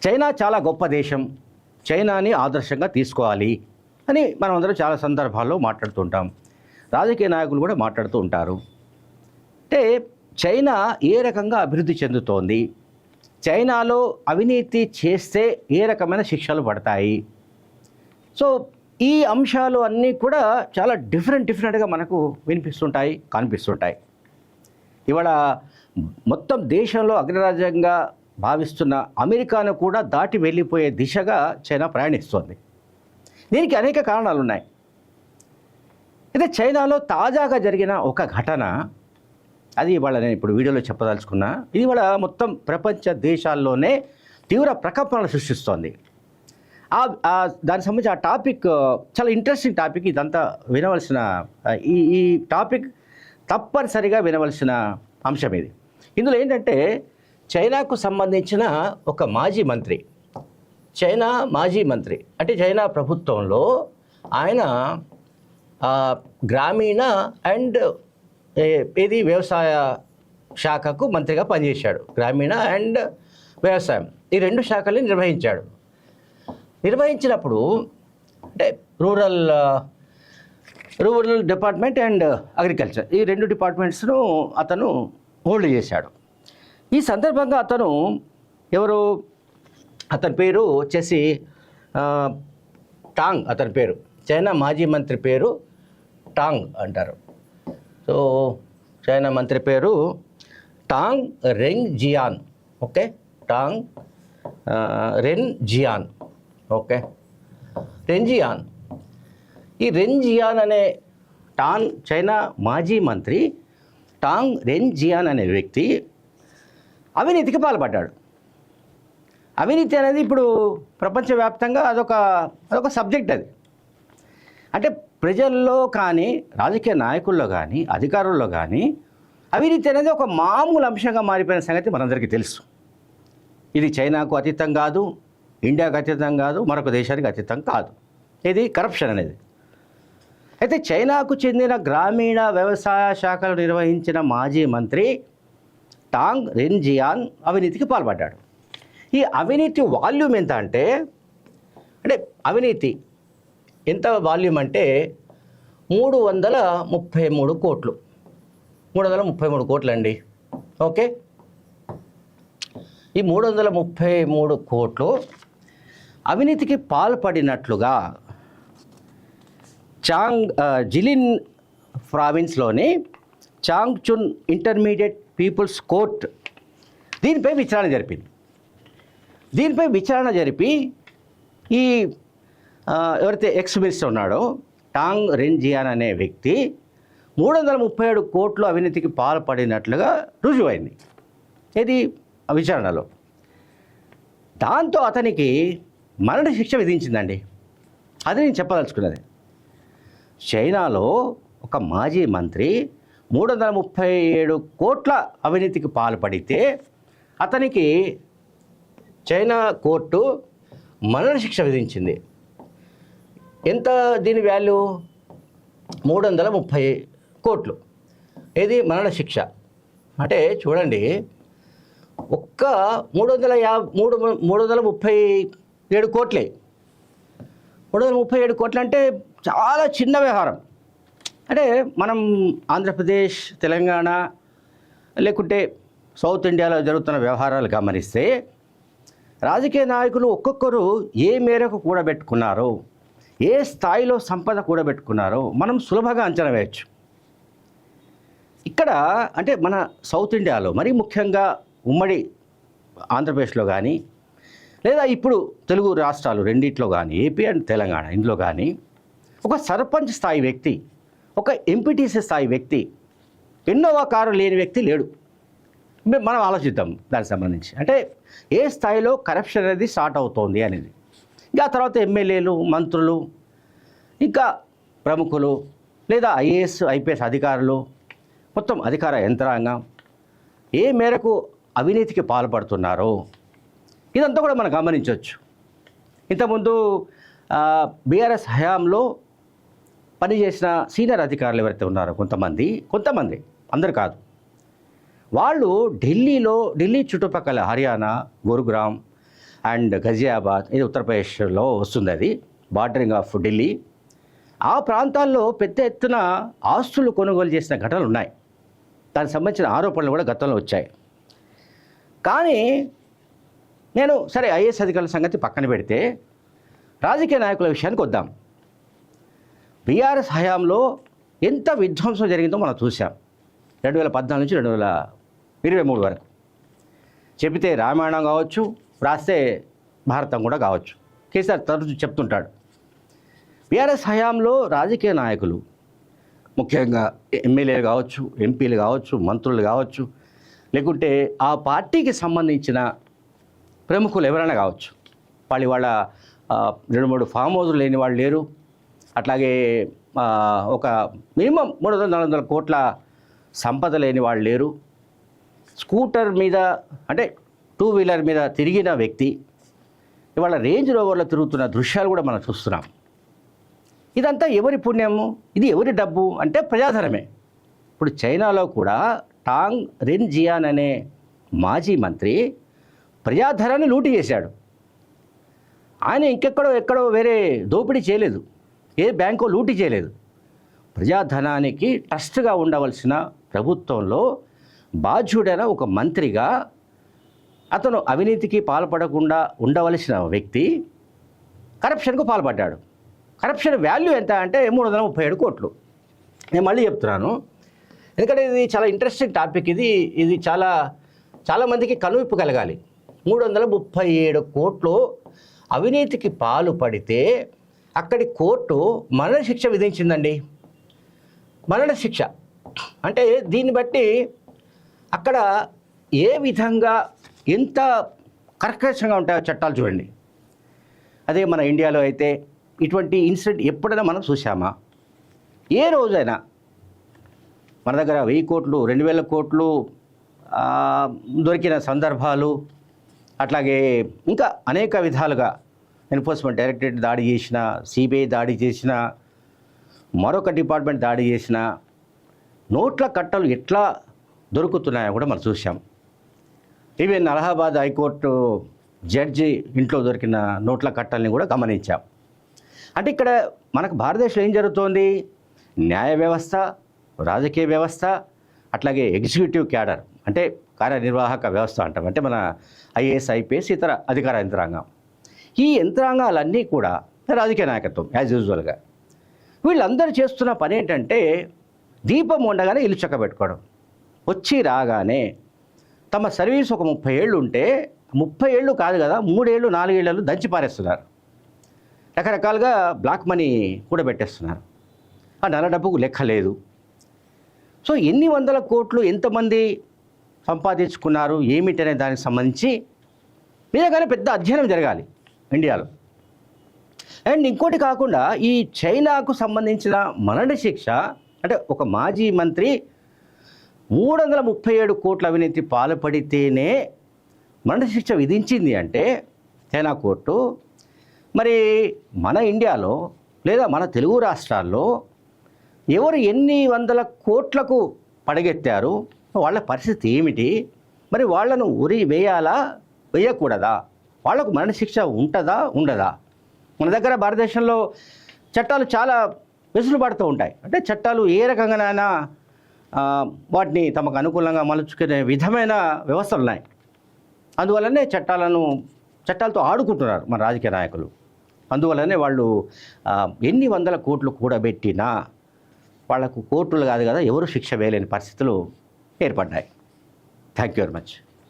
China చాలా గొప్ప దేశం, చైనాని ఆదర్శంగా తీసుకోవాలి అని మనం అందరం చాలా సందర్భాల్లో మాట్లాడుతుంటాం. రాజకీయ నాయకులు కూడా మాట్లాడుతూ ఉంటారు. అంటే చైనా ఏ రకంగా అభివృద్ధి చెందుతోంది, చైనాలో అవినీతి చేస్తే ఏ రకమైన శిక్షలు పడతాయి. సో ఈ అంశాలు అన్నీ కూడా చాలా డిఫరెంట్గా మనకు వినిపిస్తుంటాయి, కనిపిస్తుంటాయి. ఇవాళ మొత్తం దేశంలో అగ్రరాజ్యంగా భావిస్తున్న అమెరికాను కూడా దాటి వెళ్ళిపోయే దిశగా చైనా ప్రయాణిస్తోంది. దీనికి అనేక కారణాలు ఉన్నాయి. అయితే చైనాలో తాజాగా జరిగిన ఒక ఘటన, అది ఇవాళ నేను ఇప్పుడు వీడియోలో చెప్పదలుచుకున్నా. ఇది ఇవాళ మొత్తం ప్రపంచ దేశాల్లోనే తీవ్ర ప్రకంపనలు సృష్టిస్తోంది. దానికి సంబంధించి ఆ టాపిక్ చాలా ఇంట్రెస్టింగ్ టాపిక్. ఇదంతా వినవలసిన ఈ టాపిక్ తప్పనిసరిగా వినవలసిన అంశం ఇది. ఇందులో ఏంటంటే చైనాకు సంబంధించిన ఒక మాజీ మంత్రి, చైనా మాజీ మంత్రి అంటే చైనా ప్రభుత్వంలో ఆయన గ్రామీణ అండ్ వ్యవసాయ శాఖకు మంత్రిగా పనిచేశాడు. గ్రామీణ అండ్ వ్యవసాయం ఈ రెండు శాఖల్ని నిర్వహించినప్పుడు అంటే రూరల్ డిపార్ట్మెంట్ అండ్ అగ్రికల్చర్ ఈ రెండు డిపార్ట్మెంట్స్ను అతను హోల్డ్ చేశాడు. ఈ సందర్భంగా అతని పేరు వచ్చేసి టాంగ్. అతని పేరు చైనా మాజీ మంత్రి పేరు టాంగ్ అంటారు. సో చైనా మంత్రి పేరు Tang Renjian. Okay, Tang Renjian. Okay, Renjian. ఈ రెన్ జియాన్ అనే చైనా మాజీ మంత్రి టాంగ్ రెన్ జియాన్ అనే వ్యక్తి అవినీతికి పాల్పడ్డాడు. అవినీతి అనేది ఇప్పుడు ప్రపంచవ్యాప్తంగా అదొక సబ్జెక్ట్. అది అంటే ప్రజల్లో కానీ రాజకీయ నాయకుల్లో కానీ అధికారుల్లో కానీ అవినీతి అనేది ఒక మామూలు అంశంగా మారిపోయిన సంగతి మనందరికీ తెలుసు. ఇది చైనాకు అతీతం కాదు, ఇండియాకు అతీతం కాదు, మరొక దేశానికి అతీతం కాదు. ఇది కరప్షన్ అనేది. అయితే చైనాకు చెందిన గ్రామీణ వ్యవసాయ శాఖలు నిర్వహించిన మాజీ మంత్రి టాంగ్ రెన్ జియాన్ అవినీతికి పాల్పడ్డాడు. ఈ అవినీతి వాల్యూమ్ ఎంత అంటే అవినీతి ఎంత వాల్యూమ్ అంటే 333 కోట్లు. 333 కోట్లు అండి. ఓకే, ఈ 333 కోట్లు అవినీతికి పాల్పడినట్లుగా జిలిన్ ప్రావిన్స్లోని చాంగ్చున్ ఇంటర్మీడియట్ పీపుల్స్ కోర్ట్ దీనిపై విచారణ జరిపి ఈ ఎవరైతే ఎక్స్ మినిస్టర్ ఉన్నాడో టాంగ్ రెన్ జియాన్ అనే వ్యక్తి 337 కోట్లు అవినీతికి పాల్పడినట్లుగా రుజువైంది. ఇది విచారణలో. దాంతో అతనికి మరణశిక్ష విధించిందండి. అది నేను చెప్పదలుచుకున్నది. చైనాలో ఒక మాజీ మంత్రి 337 కోట్ల అవినీతికి పాల్పడితే అతనికి చైనా కోర్టు మరణశిక్ష విధించింది. ఎంత దీని వాల్యూ? 330 కోట్లు. ఇది మరణశిక్ష. అంటే చూడండి, ఒక్క 337 కోట్లే. 337 కోట్లు అంటే చాలా చిన్న వ్యవహారం. అంటే మనం ఆంధ్రప్రదేశ్, తెలంగాణ లేకుంటే సౌత్ ఇండియాలో జరుగుతున్న వ్యవహారాలు గమనిస్తే రాజకీయ నాయకులు ఒక్కొక్కరు ఏ మేరకు కూడబెట్టుకున్నారో, ఏ స్థాయిలో సంపద కూడబెట్టుకున్నారో మనం సులభంగా అంచనా వేయచ్చు. ఇక్కడ అంటే మన సౌత్ ఇండియాలో మరీ ముఖ్యంగా ఉమ్మడి ఆంధ్రప్రదేశ్లో కానీ లేదా ఇప్పుడు తెలుగు రాష్ట్రాలు రెండిట్లో కానీ ఏపీ అండ్ తెలంగాణ ఇందులో కానీ ఒక సర్పంచ్ స్థాయి వ్యక్తి, ఒక ఎంపీటీసీ స్థాయి వ్యక్తి, ఎన్నోవా కారు లేని వ్యక్తి లేడు. మనం ఆలోచిద్దాం దానికి సంబంధించి. అంటే ఏ స్థాయిలో కరప్షన్ అనేది స్టార్ట్ అవుతోంది అనేది. ఇంకా తర్వాత ఎమ్మెల్యేలు, మంత్రులు, ఇంకా ప్రముఖులు లేదా ఐఏఎస్, ఐపీఎస్ అధికారులు, మొత్తం అధికార యంత్రాంగం ఏ మేరకు అవినీతికి పాల్పడుతున్నారో ఇదంతా కూడా మనం గమనించవచ్చు. ఇంతకుముందు బీఆర్ఎస్ హయాంలో పనిచేసిన సీనియర్ అధికారులు ఎవరైతే ఉన్నారో కొంతమంది అందరు కాదు, వాళ్ళు ఢిల్లీ చుట్టుపక్కల హర్యానా, గురుగ్రామ్, అండ్ గజియాబాద్, ఇది ఉత్తరప్రదేశ్లో వస్తుంది, అది బార్డరింగ్ ఆఫ్ ఢిల్లీ. ఆ ప్రాంతాల్లో పెద్ద ఎత్తున ఆస్తులు కొనుగోలు చేసిన ఘటనలు ఉన్నాయి. దానికి సంబంధించిన ఆరోపణలు కూడా గతంలో వచ్చాయి. కానీ నేను సరే ఐఏఎస్ అధికారుల సంగతి పక్కన పెడితే రాజకీయ నాయకుల విషయానికి వద్దాం. బీఆర్ఎస్ హయాంలో ఎంత విధ్వంసం జరిగిందో మనం చూసాం. 2014 నుంచి 2023 వరకు చెబితే రామాయణం కావచ్చు, రాస్తే భారతం కూడా కావచ్చు. కేసీఆర్ తరచు చెప్తుంటాడు. బీఆర్ఎస్ హయాంలో రాజకీయ నాయకులు, ముఖ్యంగా ఎమ్మెల్యేలు కావచ్చు, ఎంపీలు కావచ్చు, మంత్రులు కావచ్చు, లేకుంటే ఆ పార్టీకి సంబంధించిన ప్రముఖులు ఎవరైనా కావచ్చు, వాళ్ళ 2-3 ఫామ్ హౌస్లు లేని వాళ్ళు లేరు. అట్లాగే ఒక మినిమం 300-400 కోట్ల సంపద లేని వాళ్ళు లేరు. స్కూటర్ మీద అంటే 2 వీలర్ మీద తిరిగిన వ్యక్తి ఇవాళ రేంజ్ రోవర్లో తిరుగుతున్న దృశ్యాలు కూడా మనం చూస్తున్నాం. ఇదంతా ఎవరి పుణ్యము, ఇది ఎవరి డబ్బు అంటే ప్రజాధనమే. ఇప్పుడు చైనాలో కూడా టాంగ్ రెన్జియాన్ అనే మాజీ మంత్రి ప్రజాధనాన్ని లూటీ చేశాడు. ఆయన ఎక్కడో వేరే దోపిడీ చేయలేదు, ఏ బ్యాంకో లూటీ చేయలేదు. ప్రజాధనానికి ట్రస్ట్గా ఉండవలసిన ప్రభుత్వంలో బాధ్యుడైన ఒక మంత్రిగా అతను అవినీతికి పాల్పడకుండా ఉండవలసిన వ్యక్తి కరప్షన్కు పాల్పడ్డాడు. కరప్షన్ వాల్యూ ఎంత అంటే 337 కోట్లు. నేను మళ్ళీ చెప్తున్నాను, ఎందుకంటే ఇది చాలా ఇంట్రెస్టింగ్ టాపిక్. ఇది చాలామందికి కనువిప్పు కలగాలి. 337 కోట్లు అవినీతికి పాల్పడితే అక్కడి కోర్టు మరణశిక్ష విధించిందండి. మరణశిక్ష అంటే దీన్ని బట్టి అక్కడ ఏ విధంగా ఎంత కర్కశంగా ఉంటాయో చట్టాలు చూడండి. అదే మన ఇండియాలో అయితే ఇటువంటి ఇన్సిడెంట్ ఎప్పుడైనా మనం చూసామా? ఏ రోజైనా మన దగ్గర 1000 కోట్లు 2000 కోట్లు దొరికిన సందర్భాలు, అట్లాగే ఇంకా అనేక విధాలుగా ఎన్ఫోర్స్మెంట్ డైరెక్టరేట్ దాడి చేసిన, సిబిఐ దాడి చేసిన, మరొక డిపార్ట్మెంట్ దాడి చేసిన, నోట్ల కట్టలు ఎట్లా దొరుకుతున్నాయో కూడా మనం చూసాం. ఈవెన్ అలహాబాద్ హైకోర్టు జడ్జి ఇంట్లో దొరికిన నోట్ల కట్టల్ని కూడా గమనించాం. అంటే ఇక్కడ మనకు భారతదేశంలో ఏం జరుగుతోంది? న్యాయ వ్యవస్థ, రాజకీయ వ్యవస్థ, అట్లాగే ఎగ్జిక్యూటివ్ క్యాడర్ అంటే కార్యనిర్వాహక వ్యవస్థ అంటాం, అంటే మన ఐఏఎస్, ఐపీఎస్, ఇతర అధికార యంత్రాంగం. ఈ యంత్రాంగాలన్నీ కూడా రాజకీయ నాయకత్వం యాజ్ యూజువల్గా. వీళ్ళందరూ చేస్తున్న పని ఏంటంటే దీపం ఉండగానే ఇల్లు చక్కబెట్టుకోవడం. వచ్చి రాగానే తమ సర్వీస్ ఒక 30 ఏళ్ళు ఉంటే 30 ఏళ్ళు కాదు కదా, 3 ఏళ్ళు 4 ఏళ్ళు దంచి పారేస్తున్నారు. రకరకాలుగా బ్లాక్ మనీ కూడా పెట్టేస్తున్నారు. ఆ నల్ల డబ్బుకు లెక్క లేదు. సో ఎన్ని వందల కోట్లు ఎంతమంది సంపాదించుకున్నారు ఏమిటనే దానికి సంబంధించి నిజంగానే పెద్ద అధ్యయనం జరగాలి ఇండియాలో. అండ్ ఇంకోటి కాకుండా ఈ చైనాకు సంబంధించిన మరణశిక్ష అంటే ఒక మాజీ మంత్రి 337 కోట్ల అవినీతి పాల్పడితేనే మరణశిక్ష విధించింది అంటే చైనా కోర్టు. మరి మన ఇండియాలో లేదా మన తెలుగు రాష్ట్రాల్లో ఎవరు ఎన్ని వందల కోట్లకు పడగెత్తారు, వాళ్ళ పరిస్థితి ఏమిటి? మరి వాళ్ళను ఉరి వేయాలా వేయకూడదా? వాళ్లకు మరణశిక్ష ఉంటుందా ఉండదా? మన దగ్గర భారతదేశంలో చట్టాలు చాలా వెసులుబాటుతో ఉంటాయి. అంటే చట్టాలు ఏ రకంగానైనా వాటిని తమకు అనుకూలంగా మలుచుకునే విధమైన వ్యవస్థలు ఉన్నాయి. అందువల్లనే చట్టాలతో ఆడుకుంటున్నారు మన రాజకీయ నాయకులు. అందువల్లనే వాళ్ళు ఎన్ని వందల కోట్లు కూడబెట్టినా వాళ్లకు కోర్టులు కాదు కదా ఎవరు శిక్ష వేయలేని పరిస్థితులు ఏర్పడ్డాయి. Thank you very much.